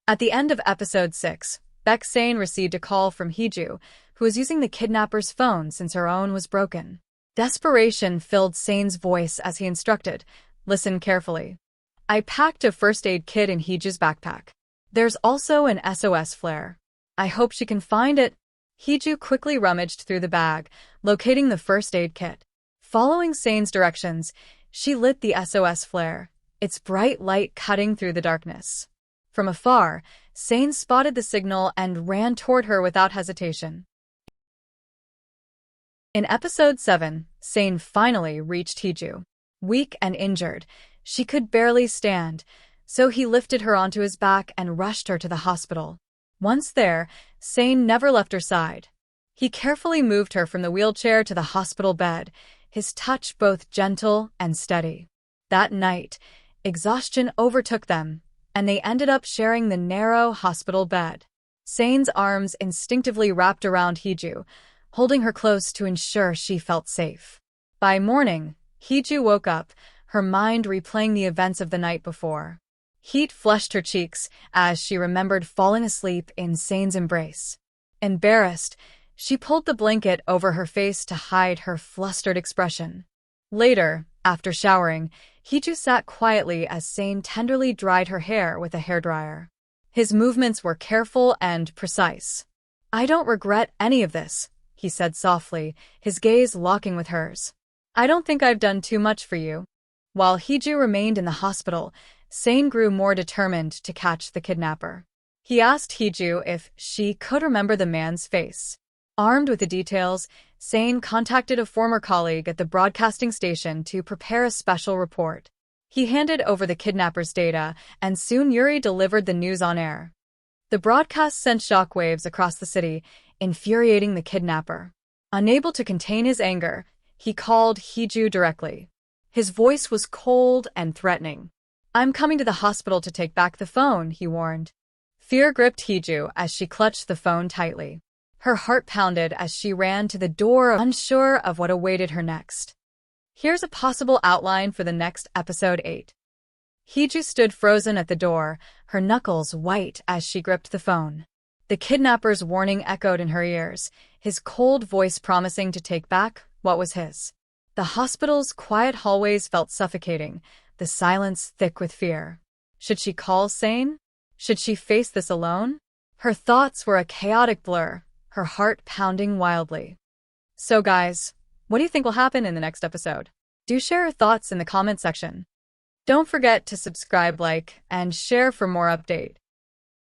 At the end of episode 6, Baek Sain received a call from Heejoo, who was using the kidnapper's phone since her own was broken. Desperation filled Sain's voice as he instructed, "Listen carefully. I packed a first aid kit in Heejoo's backpack. There's also an SOS flare. I hope she can find it." Heejoo quickly rummaged through the bag, locating the first aid kit. Following Sain's directions, she lit the SOS flare, its bright light cutting through the darkness. From afar, Sain spotted the signal and ran toward her without hesitation. In episode 7, Sain finally reached Heejoo. Weak and injured, she could barely stand, so he lifted her onto his back and rushed her to the hospital. Once there, Sain never left her side. He carefully moved her from the wheelchair to the hospital bed, his touch both gentle and steady. That night, exhaustion overtook them, and they ended up sharing the narrow hospital bed. Sain's arms instinctively wrapped around Heejoo, holding her close to ensure she felt safe. By morning, Heejoo woke up, her mind replaying the events of the night before. Heat flushed her cheeks as she remembered falling asleep in Sain's embrace. Embarrassed, she pulled the blanket over her face to hide her flustered expression. Later, after showering, Heejoo sat quietly as Sain tenderly dried her hair with a hairdryer. His movements were careful and precise. "I don't regret any of this," he said softly, his gaze locking with hers. "I don't think I've done too much for you." While Heejoo remained in the hospital, Sain grew more determined to catch the kidnapper. He asked Heejoo if she could remember the man's face. Armed with the details, Sain contacted a former colleague at the broadcasting station to prepare a special report. He handed over the kidnapper's data, and soon Yuri delivered the news on air. The broadcast sent shockwaves across the city, infuriating the kidnapper. Unable to contain his anger, he called Heejoo directly. His voice was cold and threatening. "I'm coming to the hospital to take back the phone," he warned. Fear gripped Heejoo as she clutched the phone tightly. Her heart pounded as she ran to the door, unsure of what awaited her next. Here's a possible outline for the next episode 8. Heejoo stood frozen at the door, her knuckles white as she gripped the phone. The kidnapper's warning echoed in her ears, his cold voice promising to take back what was his. The hospital's quiet hallways felt suffocating, the silence thick with fear. Should she call Sain? Should she face this alone? Her thoughts were a chaotic blur, her heart pounding wildly. So guys, what do you think will happen in the next episode? Do share your thoughts in the comment section. Don't forget to subscribe, like, and share for more update.